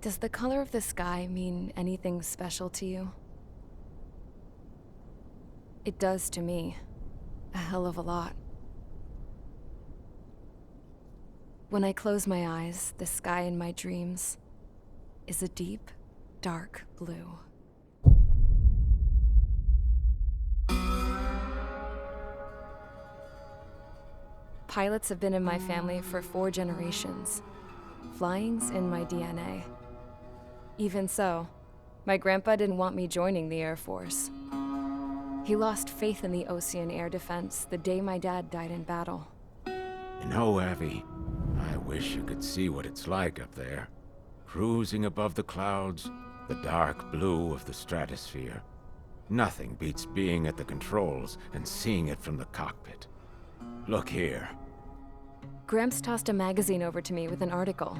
Does the color of the sky mean anything special to you? It does to me. A hell of a lot. When I close my eyes, the sky in my dreams is a deep, dark blue. Pilots have been in my family for 4 generations. Flying's in my DNA. Even so, my grandpa didn't want me joining the Air Force. He lost faith in the Ocean Air Defense the day my dad died in battle. You know, Abby, I wish you could see what it's like up there. Cruising above the clouds, the dark blue of the stratosphere. Nothing beats being at the controls and seeing it from the cockpit. Look here. Gramps tossed a magazine over to me with an article.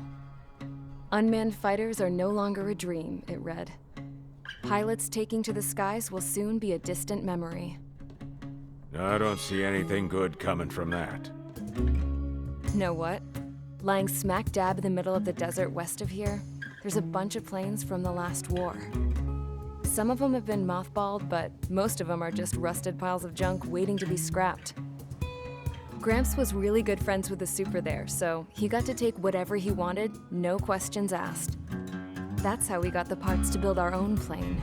Unmanned fighters are no longer a dream, it read. Pilots taking to the skies will soon be a distant memory. I don't see anything good coming from that. Know what? Lying smack dab in the middle of the desert west of here, there's a bunch of planes from the last war. Some of them have been mothballed, but most of them are just rusted piles of junk waiting to be scrapped. Gramps was really good friends with the super there, so he got to take whatever he wanted, no questions asked. That's how we got the parts to build our own plane.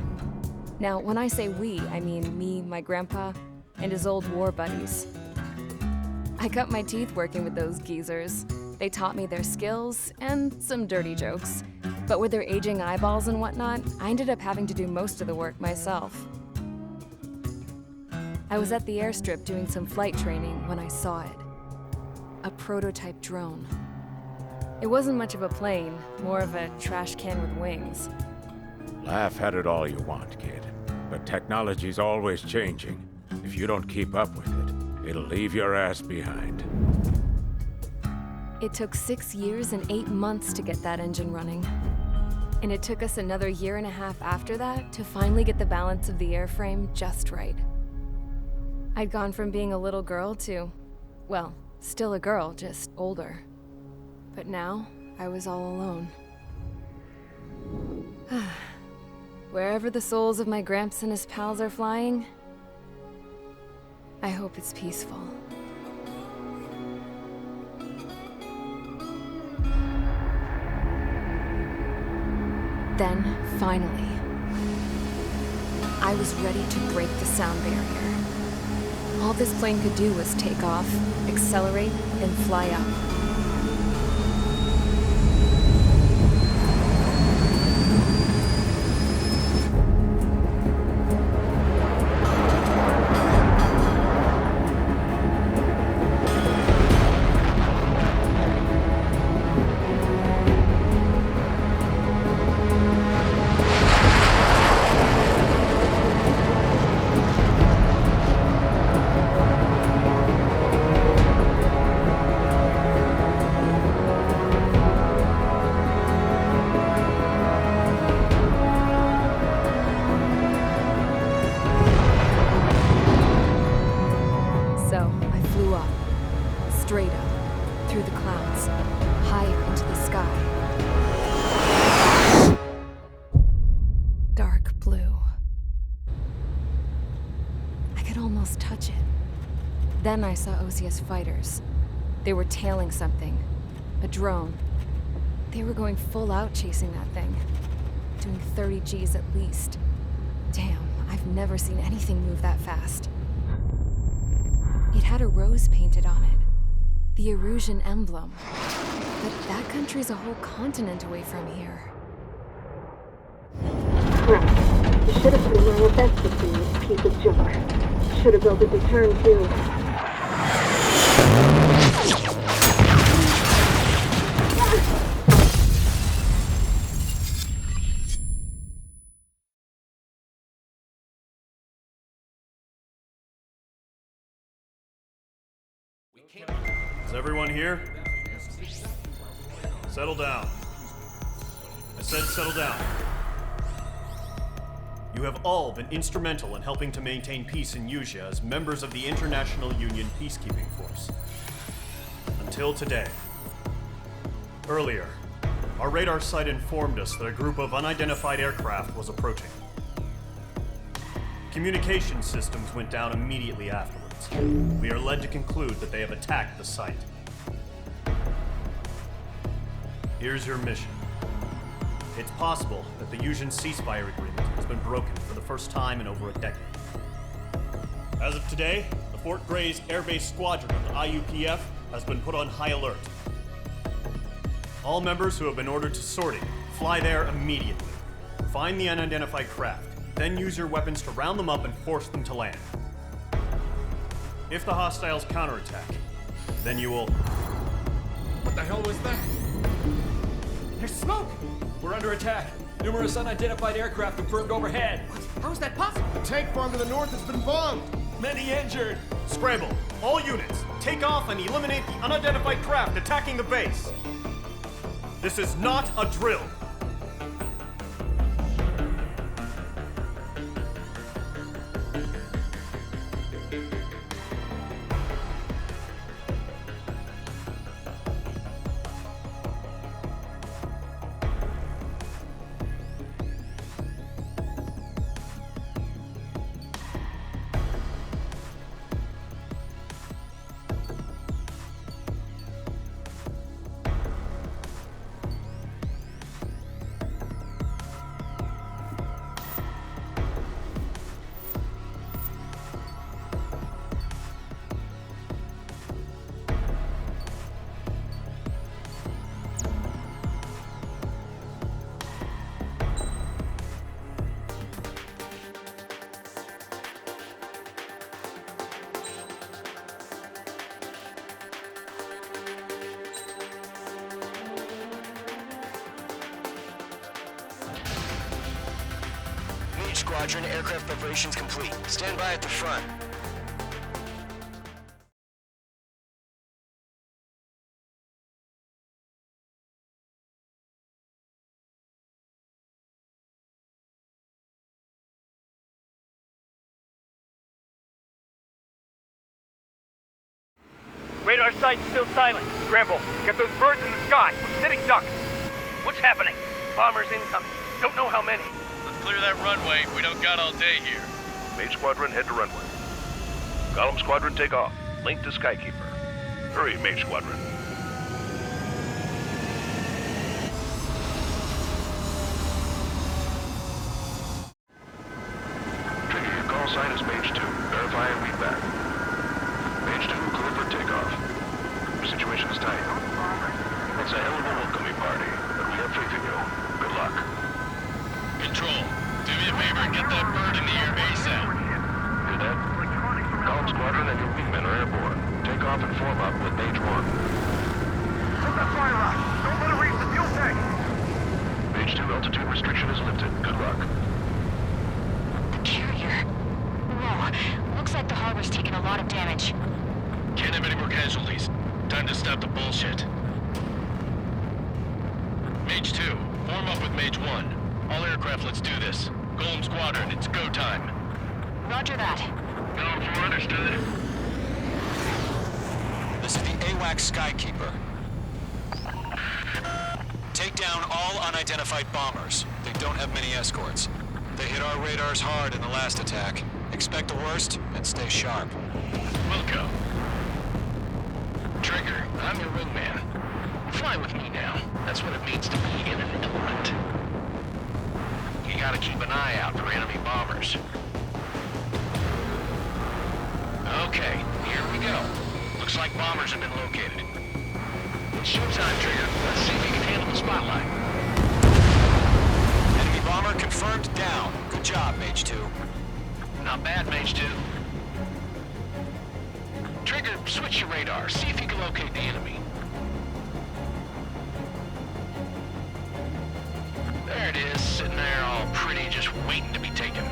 Now, when I say we, I mean me, my grandpa, and his old war buddies. I cut my teeth working with those geezers. They taught me their skills and some dirty jokes. But with their aging eyeballs and whatnot, I ended up having to do most of the work myself. I was at the airstrip doing some flight training when I saw it. A prototype drone. It wasn't much of a plane, more of a trash can with wings. Laugh at it all you want, kid. But technology's always changing. If you don't keep up with it, it'll leave your ass behind. It took 6 years and 8 months to get that engine running. And it took us another 1.5 years after that to finally get the balance of the airframe just right. I'd gone from being a little girl to, well, still a girl, just older. But now, I was all alone. Wherever the souls of my Gramps and his pals are flying, I hope it's peaceful. Then, finally, I was ready to break the sound barrier. All this plane could do was take off, accelerate, and fly up. So, I flew up, straight up, through the clouds, higher into the sky. Dark blue. I could almost touch it. Then I saw OCS fighters. They were tailing something. A drone. They were going full out chasing that thing. Doing 30 Gs at least. Damn, I've never seen anything move that fast. It had a rose painted on it. The Erusian emblem. But that country's a whole continent away from here. Right. You should have put in my investment in this piece of junk. Should have built a return too. Is everyone here? Settle down. I said settle down. You have all been instrumental in helping to maintain peace in Usea as members of the International Union Peacekeeping Force. Until today. Earlier, our radar site informed us that a group of unidentified aircraft was approaching. Communication systems went down immediately afterwards. We are led to conclude that they have attacked the site. Here's your mission. It's possible that the Usian ceasefire agreement has been broken for the first time in over a decade. As of today, the Fort Grays Air Base Squadron of the IUPF has been put on high alert. All members who have been ordered to sortie, fly there immediately. Find the unidentified craft, then use your weapons to round them up and force them to land. If the hostiles counterattack, then you will... What the hell was that? There's smoke! We're under attack. Numerous unidentified aircraft confirmed overhead. What? How is that possible? The tank farm to the north has been bombed! Many injured. Scramble! All units, take off and eliminate the unidentified craft attacking the base! This is not a drill! Squadron, aircraft preparations complete. Stand by at the front. Radar site's still silent. Scramble. Get those birds in the sky. We're sitting ducks. What's happening? Bombers incoming. Don't know how many. Clear that runway. We don't got all day here. Mage Squadron, head to runway. Column Squadron, take off. Link to Skykeeper. Hurry, Mage Squadron. Trigger, your call sign is Mage 2. Verify and read back. Mage 2, clear for takeoff. Your situation is tight. It's a hell of a welcoming party, but we have faith in you. Good luck. Control, do me a favor and get that bird in the air ASAP. Hear that? Column Squadron and your wingmen are airborne. Take off and form up with Mage 1. Put that fire out. Don't let it reach the fuel tank. Mage 2, altitude restriction is lifted. Good luck. The carrier. Whoa. Looks like the harbor's taken a lot of damage. Can't have any more casualties. Time to stop the bullshit. Mage 2, form up with Mage 1. All aircraft, let's do this. Golem Squadron, it's go time. Roger that. No, understood. This is the AWACS Skykeeper. Take down all unidentified bombers. They don't have many escorts. They hit our radars hard in the last attack. Expect the worst and stay sharp. Wilco. Trigger, I'm your wingman. Fly with me now. That's what it means to be in an element. You gotta keep an eye out for enemy bombers. Okay, here we go. Looks like bombers have been located. It's showtime, Trigger. Let's see if you can handle the spotlight. Enemy bomber confirmed down. Good job, Mage 2. Not bad, Mage 2. Trigger, switch your radar. See if you can locate the enemy. There it is, sitting there all pretty, just waiting to be taken.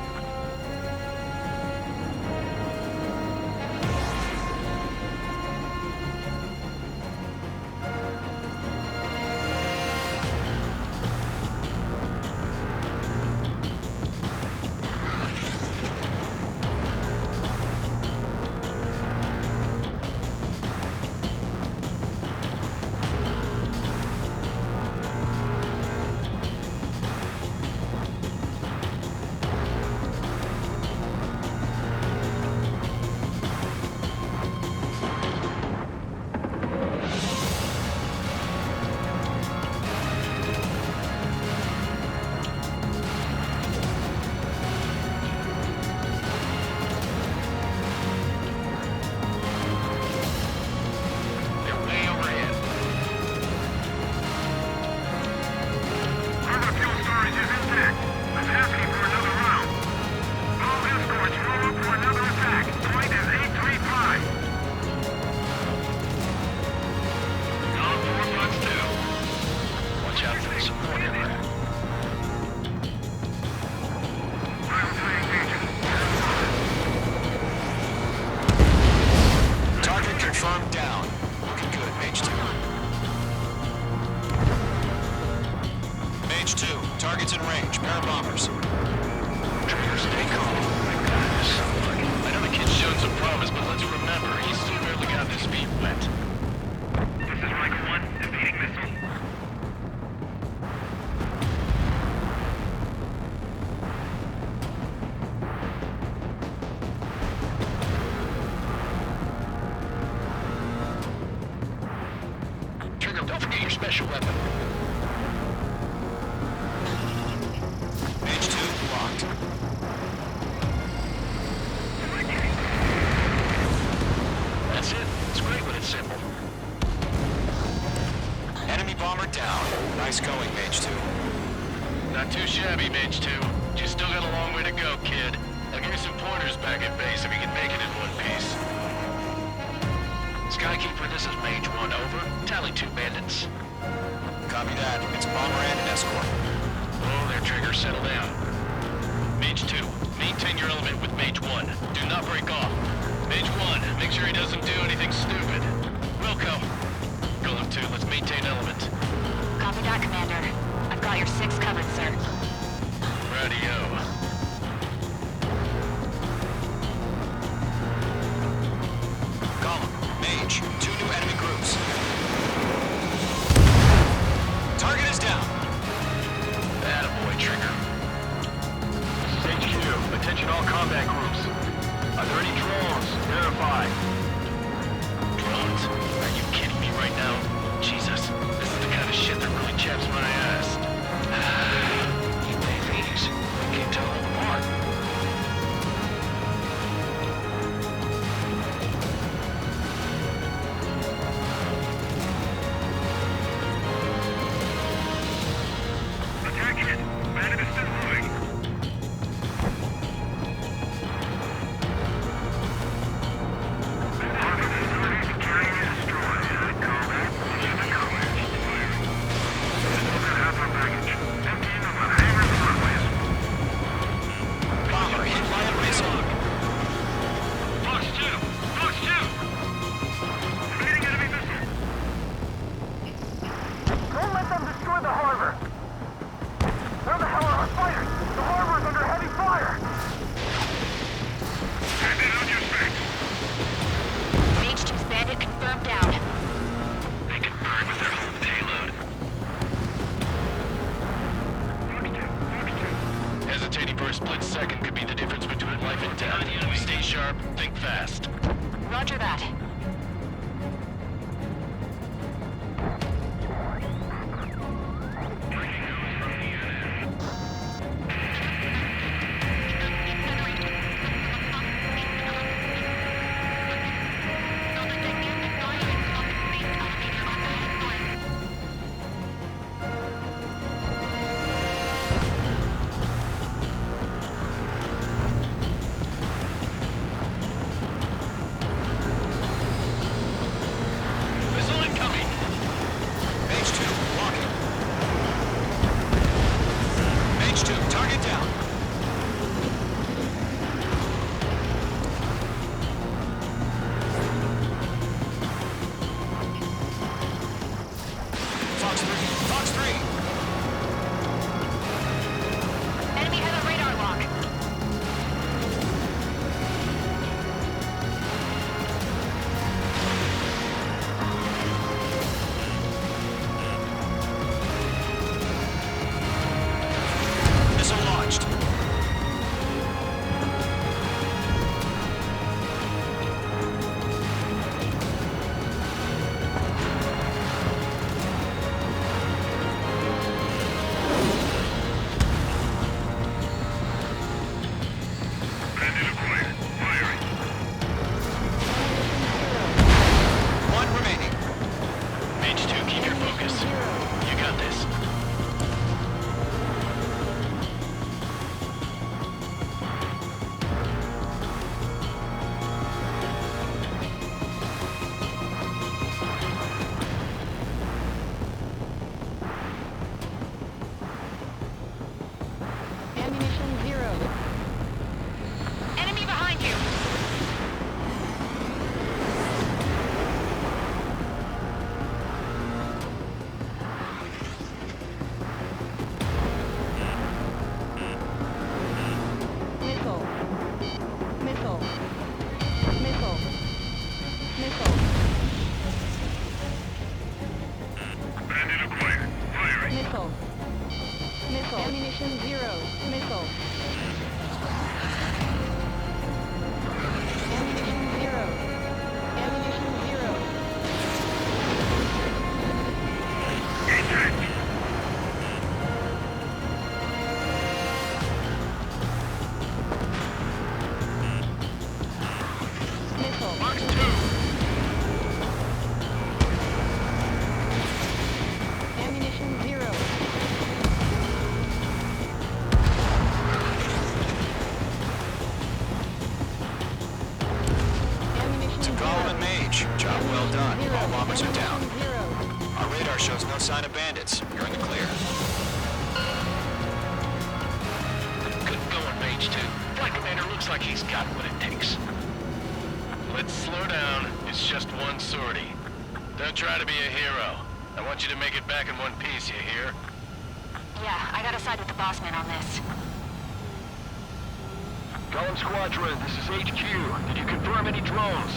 Target's in range. Pair of bombers. Trigger, stay calm. My goodness. I know the kid's shown some promise, but let's remember, he's still barely got his feet wet. This is Mike 1, evading missile. Trigger, don't forget your special weapon. Mage 2 locked. That's it. It's great when it's simple. Enemy bomber down. Nice going, Mage 2. Not too shabby, Mage 2. You still got a long way to go, kid. I'll give you some pointers back at base if you can make it in one piece. Skykeeper, this is Mage 1, over. Tally 2 bandits. Copy that. It's bomber and an escort. Oh, there, Trigger. Settle down. Mage 2, maintain your element with Mage 1. Do not break off. Mage 1, make sure he doesn't do anything stupid. Wilco. Golem 2, let's maintain element. Copy that, Commander. I've got your 6 covered, sir. Radio. Golem, Mage, 2 new enemy groups. Target is down. Attaboy, Trigger. HQ, attention all combat groups. Are there any drones? Verify. Drones? Are you kidding me right now? Jesus, this is the kind of shit that really chaps my ass. UAVs. We can't tell them apart. Attack hit. Bandit is still moving. Carrier destroyed. Combat mission accomplished. Stay sharp, think fast. Roger that. Missile incoming! Mage 2, walking. Mage 2, target down. Fox 3, Fox 3. Enemy has a radar lock. Missile launched. One remaining. Mage 2, keep your focus. You got this. Ammunition 0. Enemy behind you. Missile. Missile. Missile. Missile. Missile. Missile. Ammunition 0. Missile. Ammunition 0. Ammunition 0. Missile. Fox 2! Ammunition 0. Ammunition Golem and Mage, job well done. Zero. All bombers are down. Ammunition 0. Our radar shows no sign of bandits. You're in the clear. Good going, Mage 2. Flight Commander looks like he's got what it takes. Let's slow down. It's just one sortie. Don't try to be a hero. I want you to make it back in one piece, you hear? Yeah, I gotta side with the boss man on this. Golem Squadron, this is HQ. Did you confirm any drones?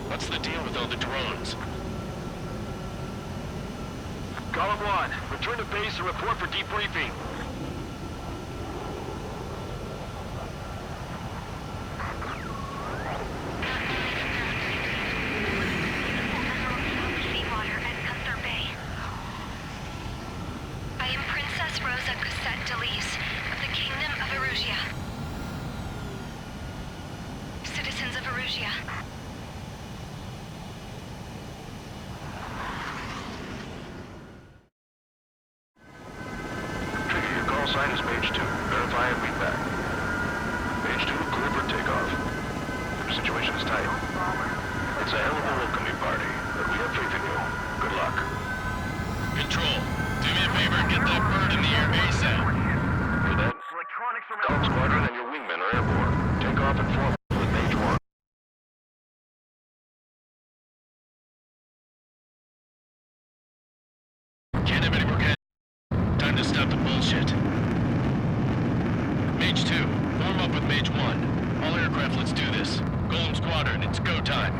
What's the deal with all the drones? Golem 1, return to base and report for debriefing. Seawater at Gunther Bay. I am Princess Rosa Cosette Delise of the Kingdom of Erusia. Citizens of Erusia. Trigger, your call sign is Mage 2. Verify and read back. Mage 2, clear for takeoff. Situation is tight. It's a hell of a welcoming party, but we have faith in you. Good luck. Control, do me a favor and get that bird in the air ASAP. For that, Golem Squadron and your wingmen are airborne. Take off and form with Mage 1. Can't have any more time to stop the bullshit. Mage 2, form up with Mage 1. All aircraft, let's do this. Golem Squadron, it's go time.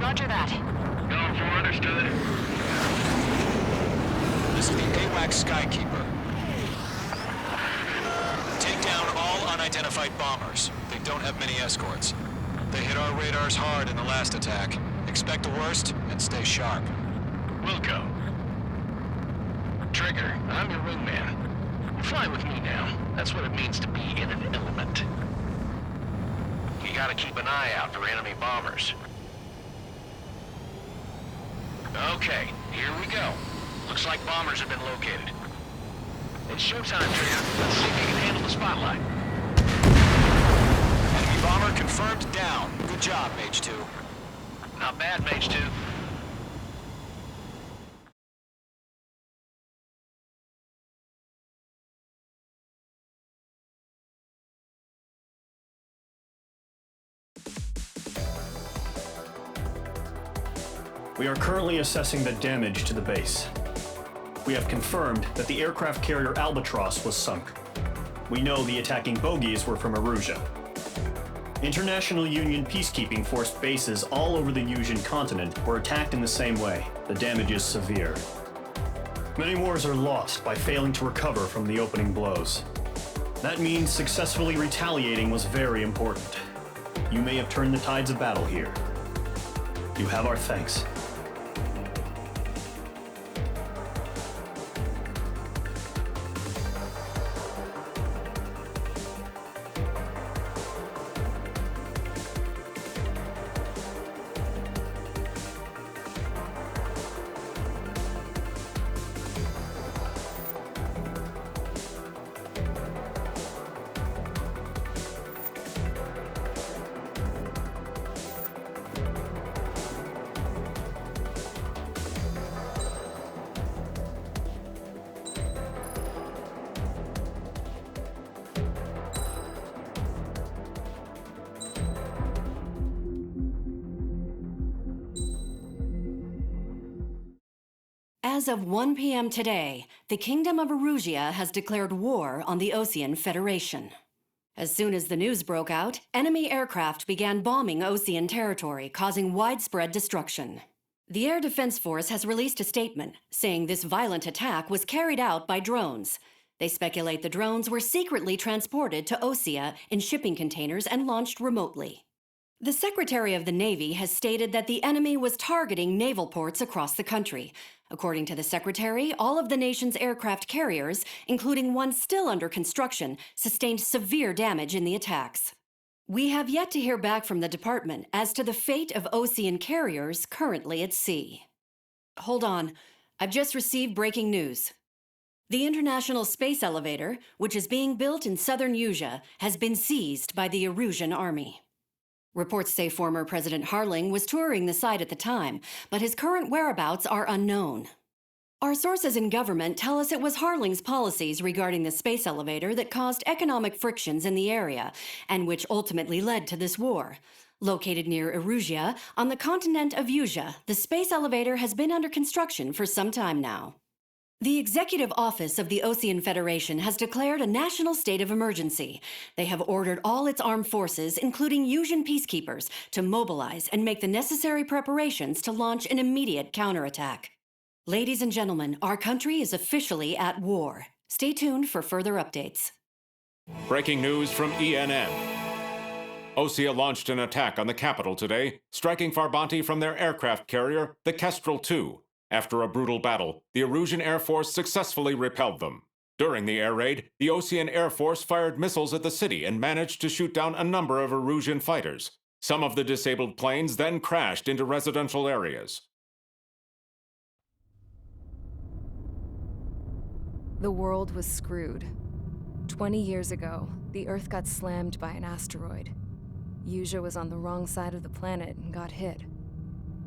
Roger that. Golem 4, understood. This is the AWACS Skykeeper. Take down all unidentified bombers. They don't have many escorts. They hit our radars hard in the last attack. Expect the worst and stay sharp. Wilco. Trigger, I'm your wingman. Fly with me now. That's what it means to be in an element. You gotta keep an eye out for enemy bombers. Okay, here we go. Looks like bombers have been located. It's showtime, Trigger. Let's see if you can handle the spotlight. Enemy bomber confirmed down. Good job, Mage 2. Not bad, Mage 2. We are currently assessing the damage to the base. We have confirmed that the aircraft carrier Albatross was sunk. We know the attacking bogies were from Erusia. International Union peacekeeping force bases all over the Yusian continent were attacked in the same way. The damage is severe. Many wars are lost by failing to recover from the opening blows. That means successfully retaliating was very important. You may have turned the tides of battle here. You have our thanks. As of 1 p.m. today, the Kingdom of Erusia has declared war on the Osean Federation. As soon as the news broke out, enemy aircraft began bombing Osean territory, causing widespread destruction. The Air Defense Force has released a statement saying this violent attack was carried out by drones. They speculate the drones were secretly transported to Osea in shipping containers and launched remotely. The Secretary of the Navy has stated that the enemy was targeting naval ports across the country. According to the Secretary, all of the nation's aircraft carriers, including one still under construction, sustained severe damage in the attacks. We have yet to hear back from the department as to the fate of Osean carriers currently at sea. Hold on, I've just received breaking news. The International Space Elevator, which is being built in southern Yusia, has been seized by the Erusian army. Reports say former President Harling was touring the site at the time, but his current whereabouts are unknown. Our sources in government tell us it was Harling's policies regarding the space elevator that caused economic frictions in the area, and which ultimately led to this war. Located near Erusia, on the continent of Yusia, the space elevator has been under construction for some time now. The Executive Office of the Osean Federation has declared a national state of emergency. They have ordered all its armed forces, including Yusian peacekeepers, to mobilize and make the necessary preparations to launch an immediate counterattack. Ladies and gentlemen, our country is officially at war. Stay tuned for further updates. Breaking news from ENN. Osea launched an attack on the capital today, striking Farbanti from their aircraft carrier, the Kestrel II. After a brutal battle, the Erusian Air Force successfully repelled them. During the air raid, the Osean Air Force fired missiles at the city and managed to shoot down a number of Erusian fighters. Some of the disabled planes then crashed into residential areas. The world was screwed. 20 years ago, the Earth got slammed by an asteroid. Yusia was on the wrong side of the planet and got hit.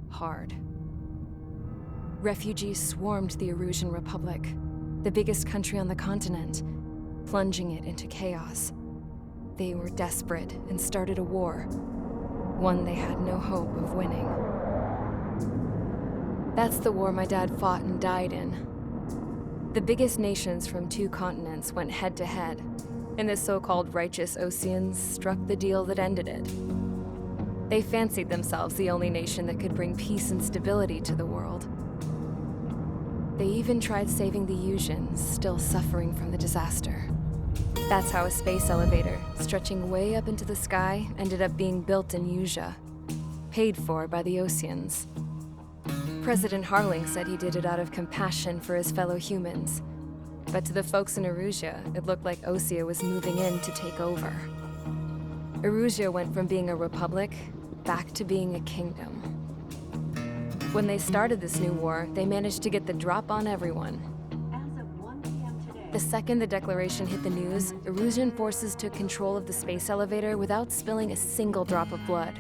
Hard. Refugees swarmed the Erusian Republic, the biggest country on the continent, plunging it into chaos. They were desperate and started a war, one they had no hope of winning. That's the war my dad fought and died in. The biggest nations from 2 continents went head-to-head, and the so-called righteous Oseans struck the deal that ended it. They fancied themselves the only nation that could bring peace and stability to the world. They even tried saving the Yusians, still suffering from the disaster. That's how a space elevator, stretching way up into the sky, ended up being built in Usea, paid for by the Oceans. President Harling said he did it out of compassion for his fellow humans. But to the folks in Erusea, it looked like Osea was moving in to take over. Erusea went from being a republic back to being a kingdom. When they started this new war, they managed to get the drop on everyone. As of 1 p.m. today, The second the declaration hit the news, Erusian forces took control of the space elevator without spilling a single drop of blood.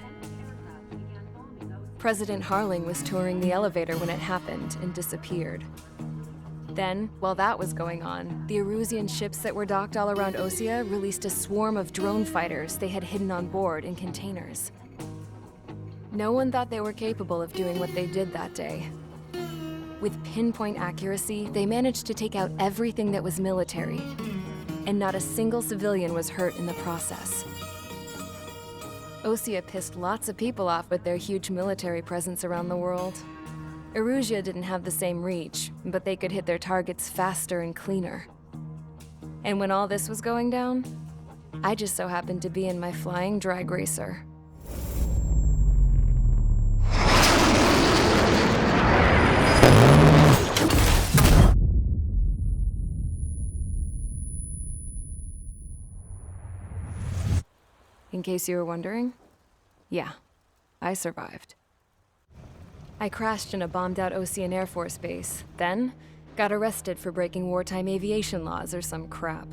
President Harling was touring the elevator when it happened and disappeared. Then, while that was going on, the Erusian ships that were docked all around Osea released a swarm of drone fighters they had hidden on board in containers. No one thought they were capable of doing what they did that day. With pinpoint accuracy, they managed to take out everything that was military, and not a single civilian was hurt in the process. Osea pissed lots of people off with their huge military presence around the world. Erusea didn't have the same reach, but they could hit their targets faster and cleaner. And when all this was going down, I just so happened to be in my flying drag racer. In case you were wondering, yeah, I survived. I crashed in a bombed-out Ocean Air Force base, then got arrested for breaking wartime aviation laws or some crap.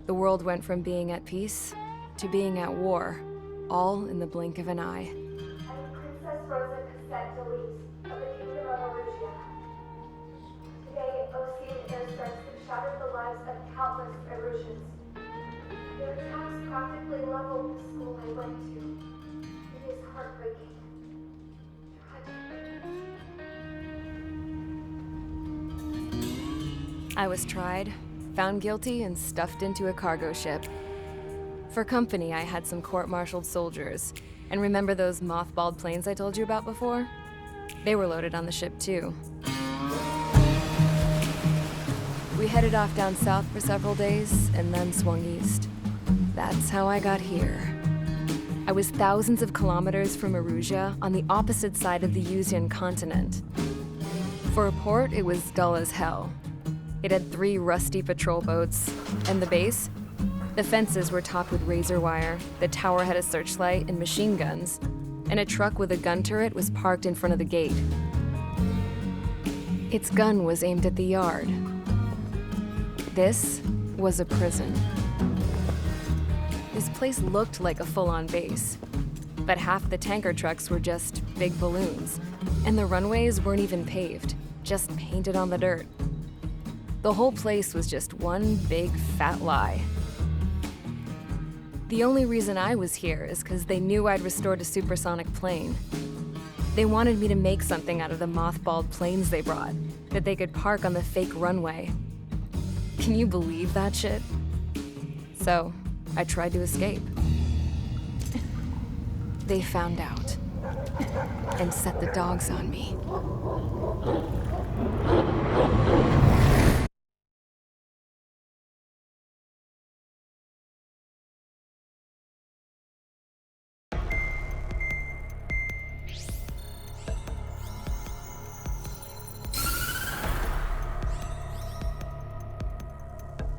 The world went from being at peace to being at war, all in the blink of an eye. I'm Princess Rosa Cassette Delise of the Kingdom of Erusea. Today, Ocean airstrikes have shattered the lives of countless Erusians. Their attacks practically leveled the school I went to. It is heartbreaking. I was tried, found guilty, and stuffed into a cargo ship. For company, I had some court-martialed soldiers. And remember those mothballed planes I told you about before? They were loaded on the ship, too. We headed off down south for several days, and then swung east. That's how I got here. I was thousands of kilometers from Erusea, on the opposite side of the Usean continent. For a port, it was dull as hell. It had 3 rusty patrol boats, and the base? The fences were topped with razor wire, the tower had a searchlight and machine guns, and a truck with a gun turret was parked in front of the gate. Its gun was aimed at the yard. This was a prison. This place looked like a full-on base, but half the tanker trucks were just big balloons, and the runways weren't even paved, just painted on the dirt. The whole place was just one big fat lie. The only reason I was here is because they knew I'd restored a supersonic plane. They wanted me to make something out of the mothballed planes they brought, that they could park on the fake runway. Can you believe that shit? So, I tried to escape. They found out, and set the dogs on me.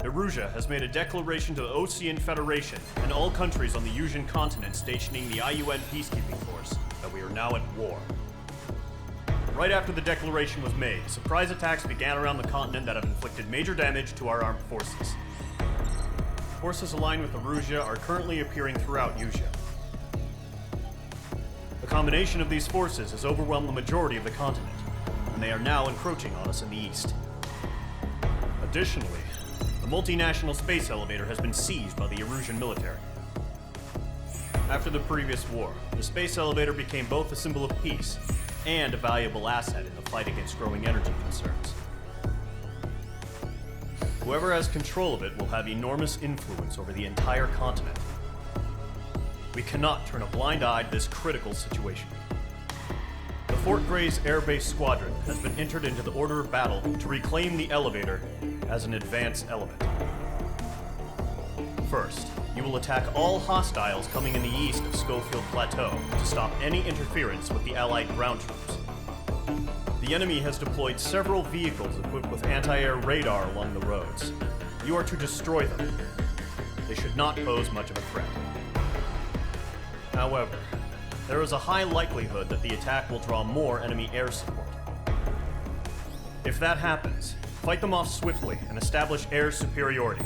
Erusea has made a declaration to the Ocean Federation and all countries on the Usean continent stationing the IUN peacekeeping force that we are now at war. Right after the declaration was made, surprise attacks began around the continent that have inflicted major damage to our armed forces. Forces aligned with Erusea are currently appearing throughout Usea. The combination of these forces has overwhelmed the majority of the continent, and they are now encroaching on us in the east. Additionally, the multinational space elevator has been seized by the Erusian military. After the previous war, the space elevator became both a symbol of peace and a valuable asset in the fight against growing energy concerns. Whoever has control of it will have enormous influence over the entire continent. We cannot turn a blind eye to this critical situation. The Fort Gray's Air Base Squadron has been entered into the order of battle to reclaim the elevator as an advance element. First, you will attack all hostiles coming in the east of Schofield Plateau to stop any interference with the Allied ground troops. The enemy has deployed several vehicles equipped with anti-air radar along the roads. You are to destroy them. They should not pose much of a threat. However, there is a high likelihood that the attack will draw more enemy air support. If that happens, fight them off swiftly and establish air superiority.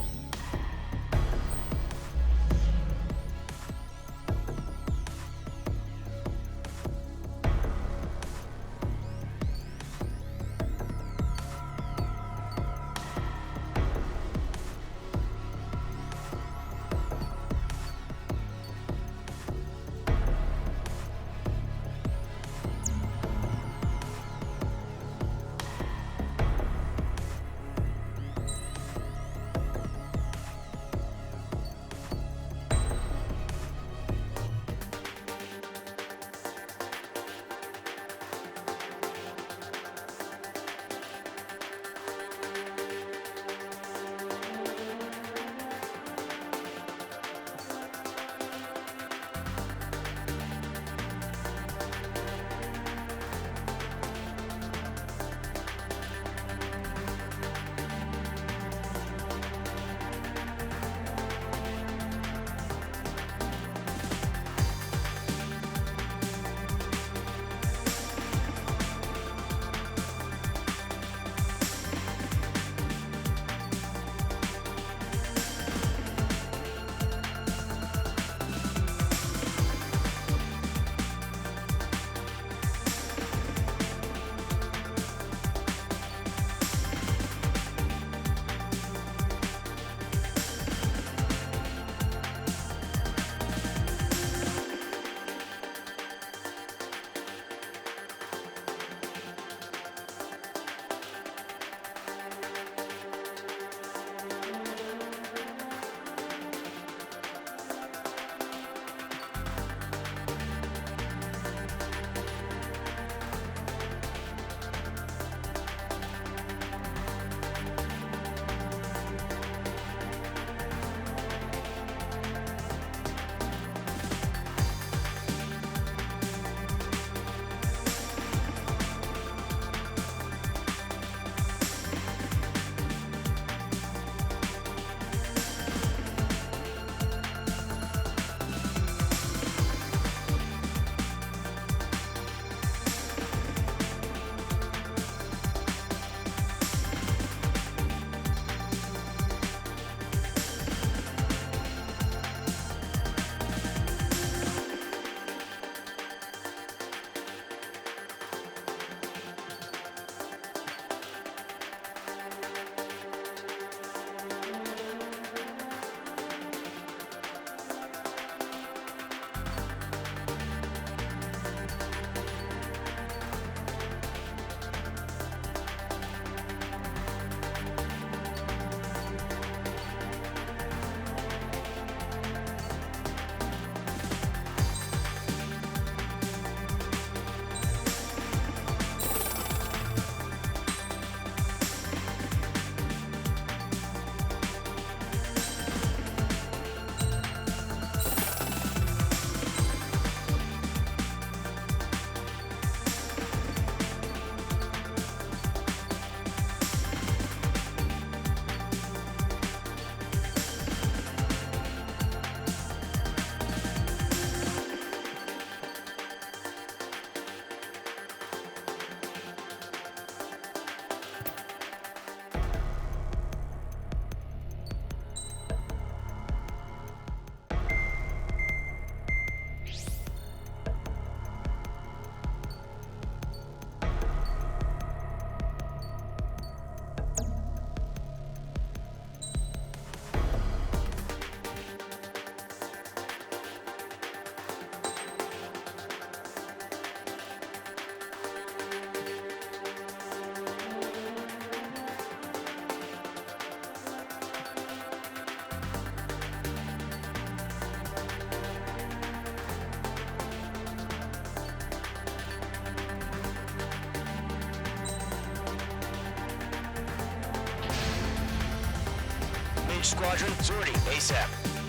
Squadron, sortie, ASAP.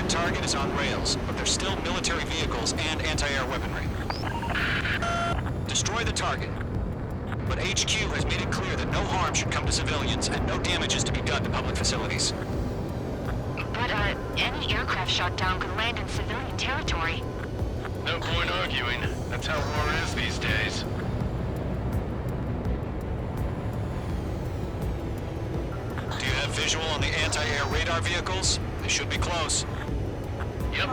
Current target is on rails, but there's still military vehicles and anti-air weaponry. Destroy the target. But HQ has made it clear that no harm should come to civilians and no damage is to be done to public facilities. But, any aircraft shot down could land in civilian territory. No point arguing. That's how war is these days. Do you have visual on the anti-air radar vehicles? They should be close. Yep.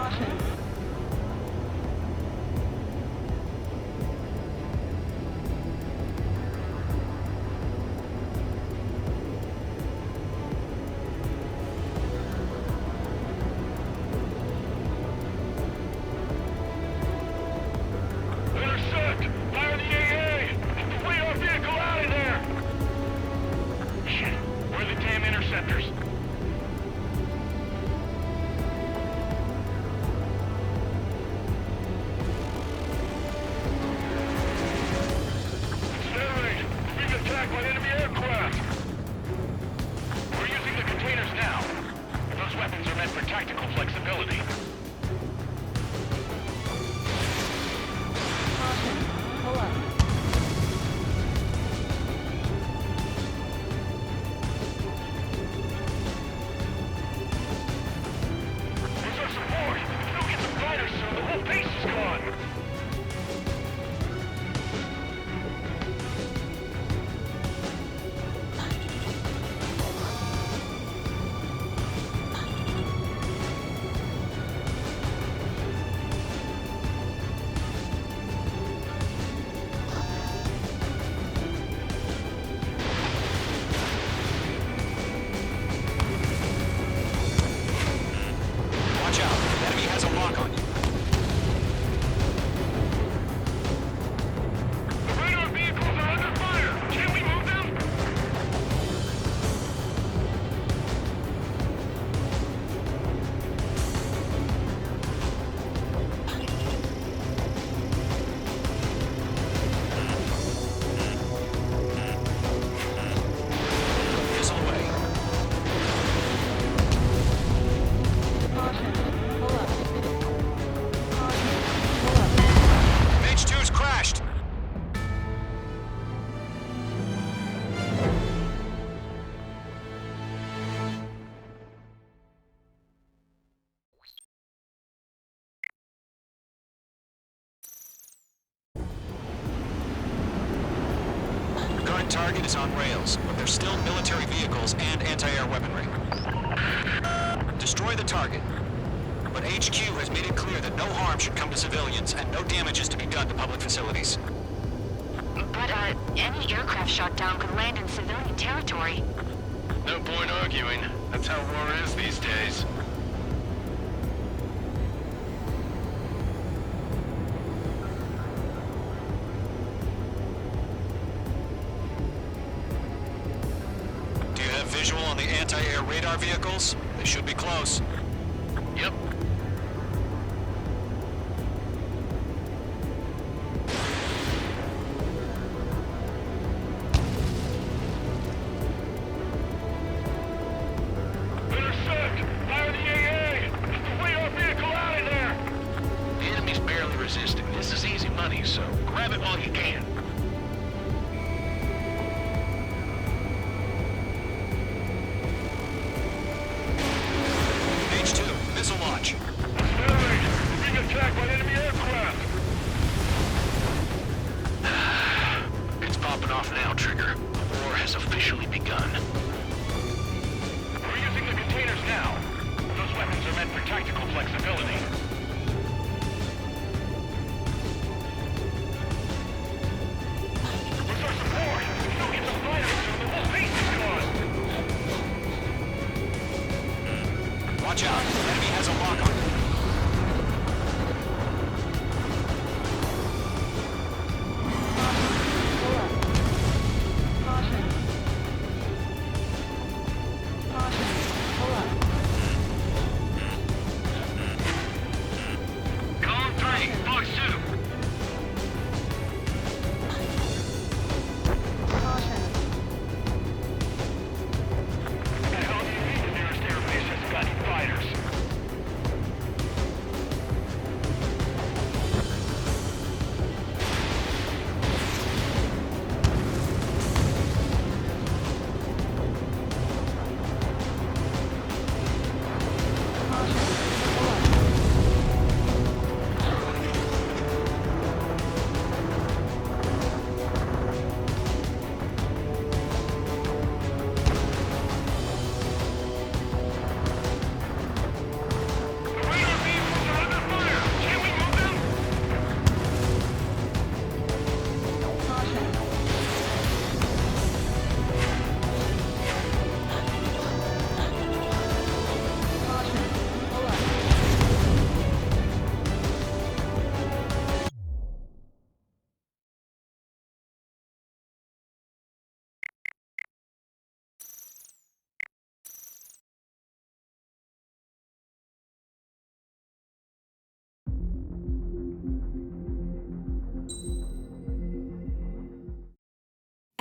Intercept! Fire the AA! Flee our vehicle out of there! Shit, where are the damn interceptors? Accelerate! We're being attacked by enemy aircraft! We're using the containers now. Those weapons are meant for tactical flexibility. Pull up. Where's our support? If we don't get some fighters soon, the whole base is gone! Watch out. The enemy has a lock on you. The radar vehicles are under fire! Can't we move them? Missile away. Pull up. Pull up. Mage 2's crashed. Current target is on rails, but there's still military vehicles and anti-air weaponry. Destroy the target. But HQ has made it clear that no harm should come to civilians and no damage is to be done to public facilities. But, any aircraft shot down could land in civilian territory. No point arguing. That's how war is these days. Do you have visual on the anti-air radar vehicles? They should be close. Yep. Intercept! Fire the AA! Flee our vehicle out of there! The enemy's barely resisting. This is easy money, so grab it while you can. Mage 2, missile launch. Accelerate! We're being attacked by enemy aircraft! It's popping off now, Trigger. The war has officially begun. We're using the containers now. Those weapons are meant for tactical flexibility. Where's our support? If we don't get some fighters soon, the whole base is gone! Watch out. The enemy has a lock on you. Pull up. Caution. Caution. Pull up. Column 3, Fox 2. Caution. What the hell do you mean the nearest airbase hasn't got any fighters?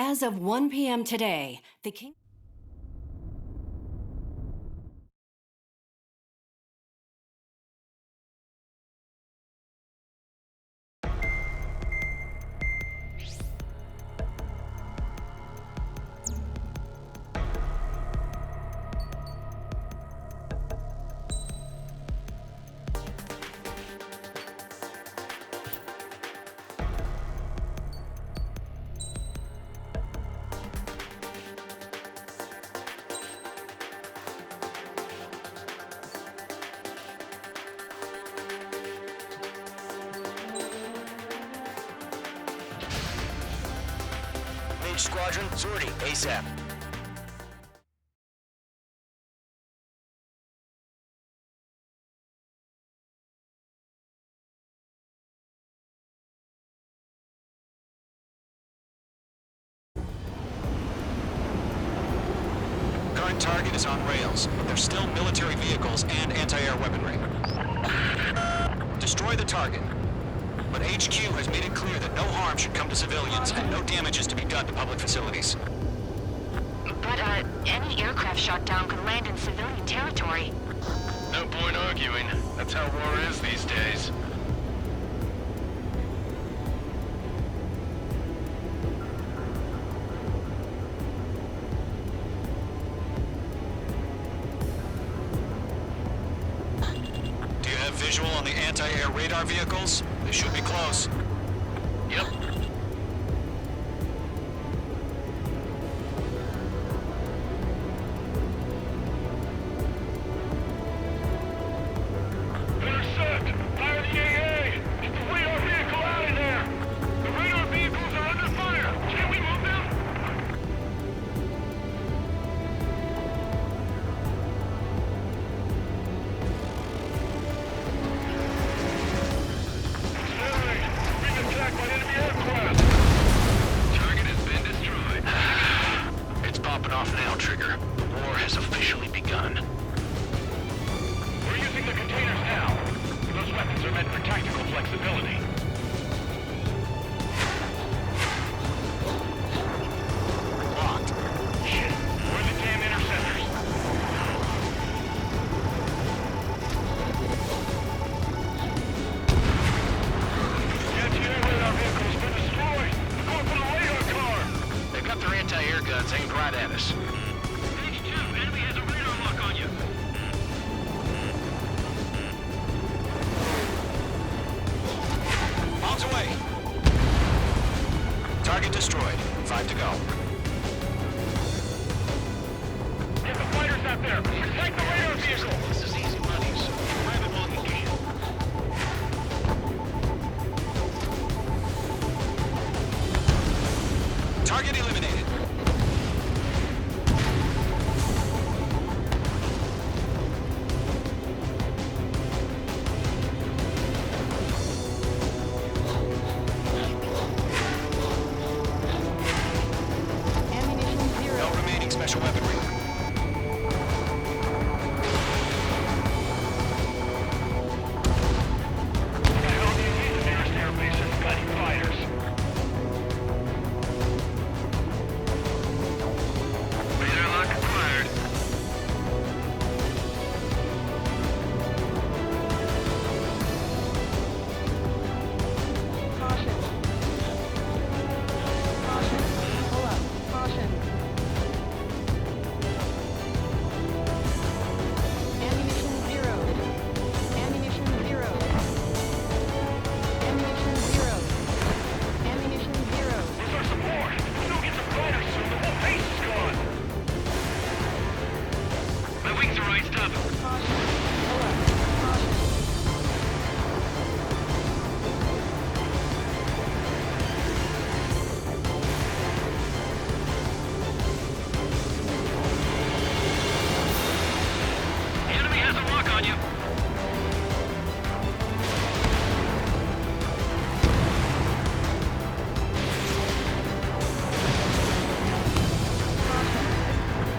As of 1 p.m. today, the King... Mage Squadron, sortie, ASAP. Current target is on rails, but there's still military vehicles and anti-air weaponry. Destroy the target. But HQ has made it clear that no harm should come to civilians and no damage is to be done to public facilities. But, any aircraft shot down could land in civilian territory. No point arguing. That's how war is these days. Do you have visual on the anti-air radar vehicles? They should be close. Yep. Intercept! Fire the AA! Get the radar vehicle out of there! The radar vehicles are under fire! Can we move them? Accelerate! We're being attacked by enemy aircraft! Target has been destroyed. It's popping off now, Trigger. War has officially begun. We're using the containers now. Those weapons are meant for tactical flexibility. Locked. Shit! Where are the damn interceptors? The anti-air radar vehicle's been destroyed! We're going for the radar car! They've got their anti-air guns aimed right at us. Page 2, enemy has a radar lock on you! Bombs away. Target destroyed. 5 to go. Get the fighters out there! Protect the radar vehicle! This is easy money, so grab it while you can. Target eliminated. No remaining special weaponry. What the hell do you need the nearest airbase and got any fighters? Radar lock acquired. Where's our support? We don't get some fighters soon, the whole base is gone! My wings are raised up. The enemy has a lock on you!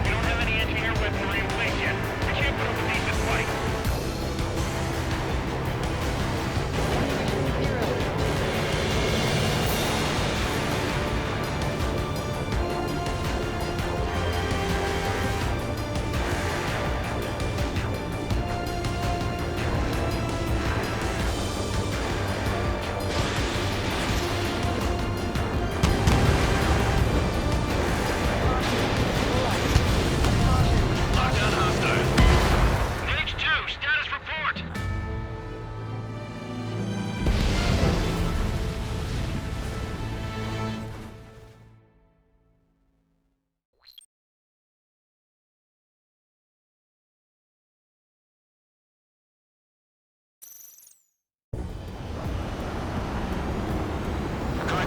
We don't have any anti-air weaponry in place yet. We can't put up a decent fight.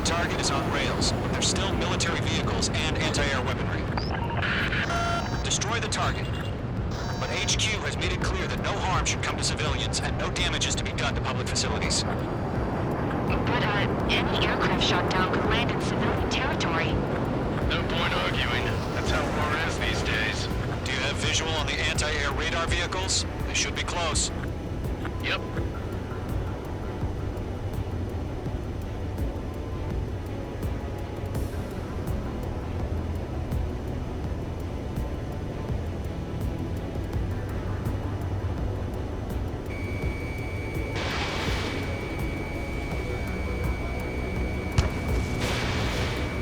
target is on rails. There's still military vehicles and anti-air weaponry. Destroy the target. But HQ has made it clear that no harm should come to civilians and no damage is to be done to public facilities. But, any aircraft shot down could land in civilian territory. No point arguing. That's how war is these days. Do you have visual on the anti-air radar vehicles? They should be close. Yep.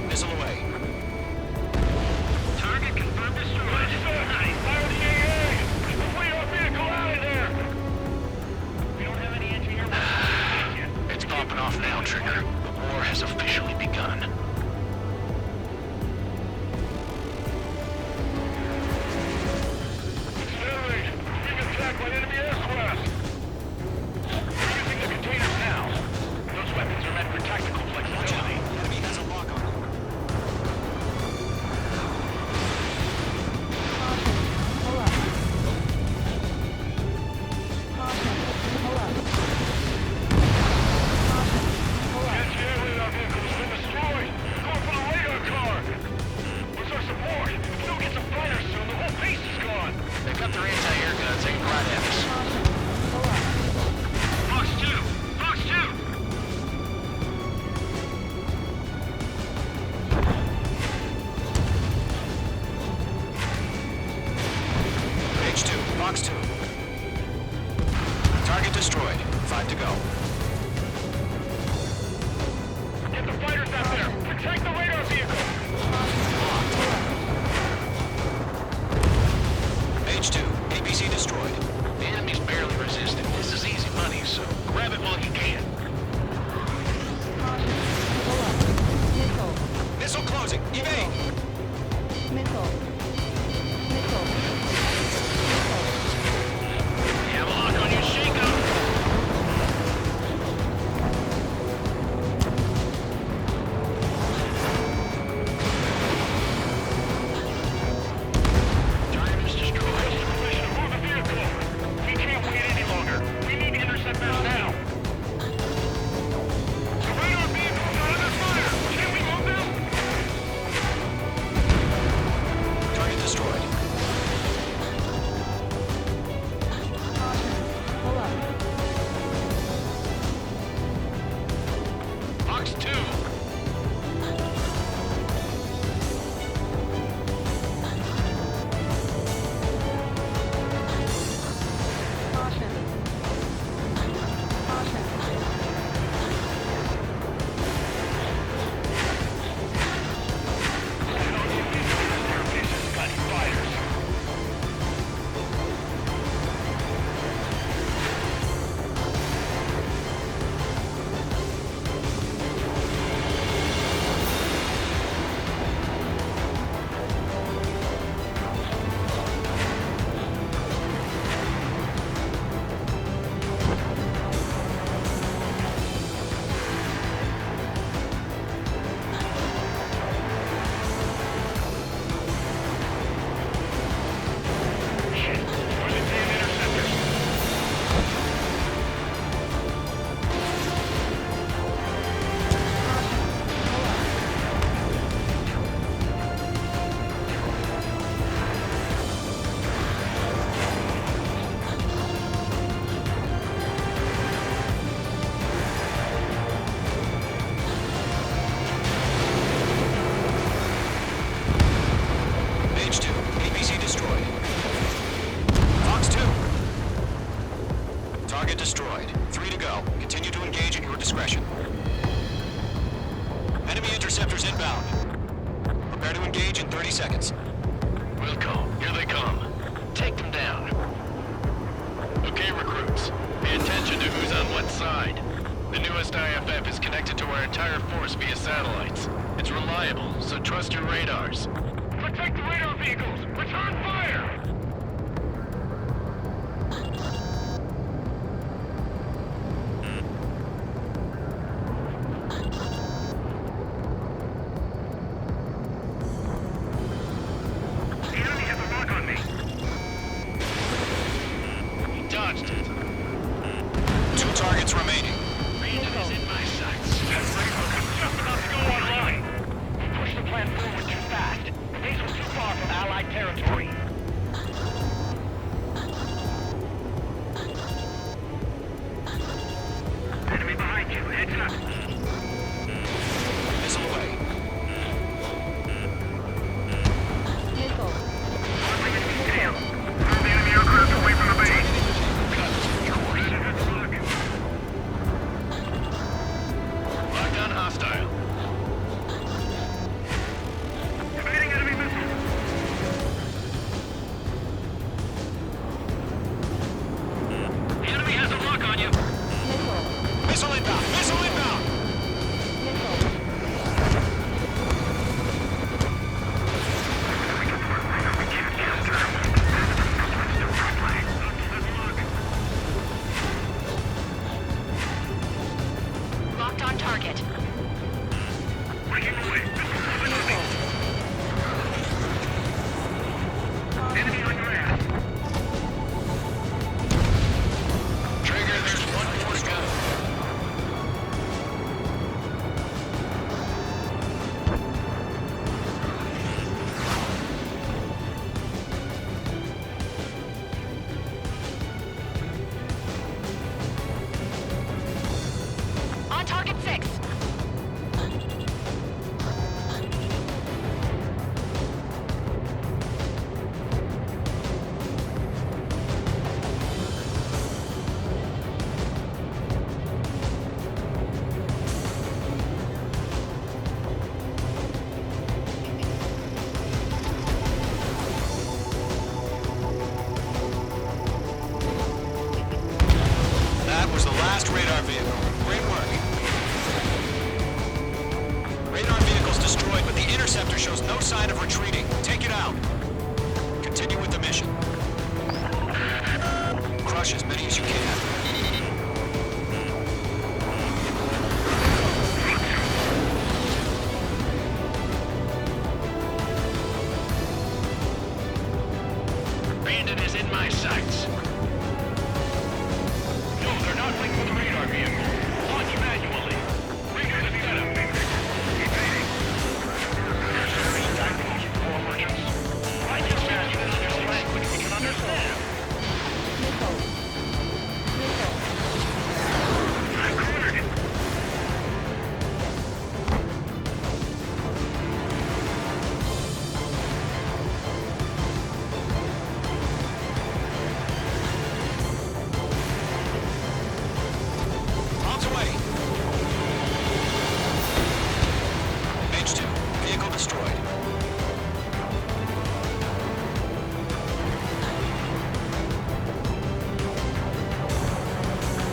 Missile away. Target confirmed destroyed. Fire the AA! Complete our vehicle out of there! We don't have any engineer weapons yet. It's popping off now, Trigger. The war has officially begun. Accelerate! Being attacked by enemy aircraft! We're using the containers now. Those weapons are meant for tactical flexibility. Enemy has a lock on them. Anti-air radar vehicles have been destroyed! Going for the radar car! Where's our support? If we don't get some fighters soon, the whole base is gone! They've got their anti-air guns aimed right at us. Fox 2! Fox 2! H2, Fox 2. Target destroyed. 5 to go. Get the fighters out there! Protect the radar vehicle! H2, APC destroyed. The enemy's barely resisting. This is easy money, so grab it while you can. Missile closing. Evade! You have a lock on your Shako. Target's destroyed. Permission to move the vehicle! We can't wait any longer! We need to intercept them now! The radar vehicles are under fire! Can we move them? Target destroyed. Fox 2. Bloody fighters! Shit! Where's the damn interceptors? H2, APC destroyed. Fox 2. Target destroyed. 3 to go. Continue to engage at your discretion. Enemy interceptors inbound. Prepare to engage in 30 seconds. Wilco, here they come. Take them down. Okay, recruits. Pay attention to who's on what side. The newest IFF is connected to our entire force via satellites. It's reliable, so trust your radars. Protect the radar vehicles! Return fire! touched it. 2 targets remaining. Bandit is in my sights. That Razor is just about to go online. We pushed the plan forward too fast. The base was too far from Allied territory. Enemy behind you. Heads up. Missile away. One enemy tail. Move the enemy aircraft away from the base. Locked on hostile. Evading enemy missile. The enemy has a lock on you. Missile inbound! Missile inbound! Locked on target. Breaking away. Enemy on your ass. Trigger, there's one more to go. On target 6. That was the last radar vehicle. Great work. Radar vehicle's destroyed, but the interceptor shows no sign of retreating. Take it out. Continue with the mission. Crush as many as you can. Bandit is in my sights. No, they're not linked with the radar vehicle. Launch manually. Redo the setup. Evading. There's a free tactical forwards. Write your statement in a language we can understand. I'm cornered. Bombs away. Mage 2, vehicle destroyed.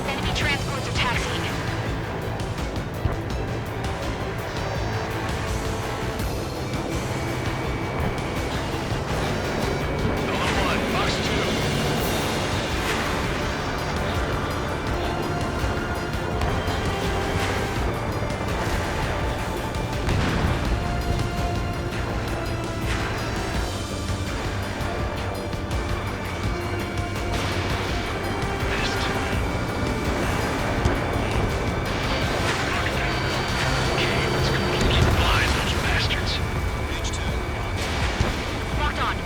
Enemy transports are taxiing. Solo 1, Fox 2. Mage 2. Locked on.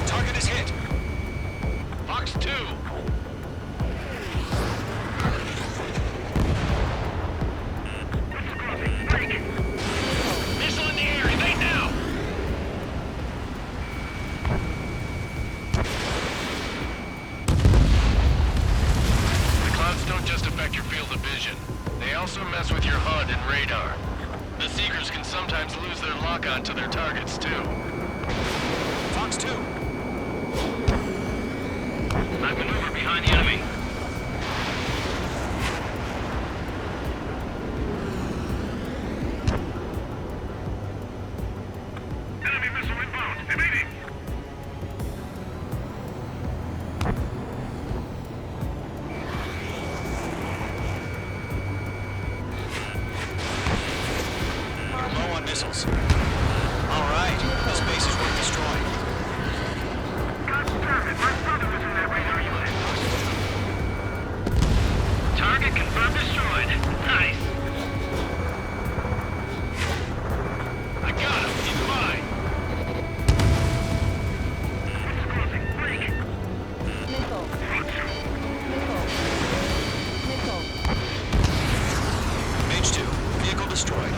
Target is hit. Fox 2. Missile in the air. Evade now. The clouds don't just affect your field of vision. They also mess with your HUD and radar. The Seekers can sometimes lose their lock-on to their targets, too. Fox 2. I maneuver behind the enemy. Enemy missile inbound. Evading. Low on missiles. vehicles. All right, this base is worth destroying. God damn it, my brother was in that radar unit. Target confirmed destroyed. Nice. I got him. He's mine. It's closing. Break. Mage 2, vehicle destroyed.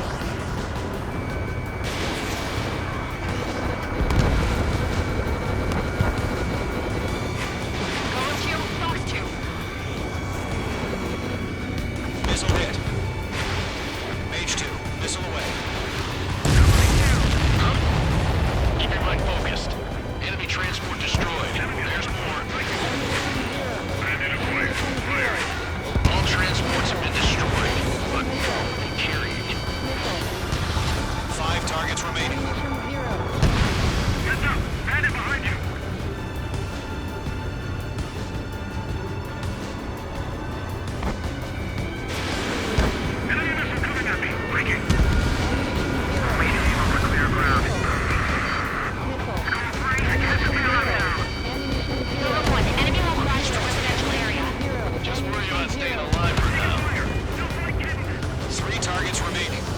Missile hit. Mage 2, missile away. Keep your mind focused. Enemy transport destroyed. There's more. All transports have been destroyed, but carried. 5 targets remaining. Heads up. Bandit behind you. Enemy missile coming at me. Breaking. Waiting for clear ground. Number 1, the enemy will crash the residential area. Just worry about staying alive for now. 3 targets remaining.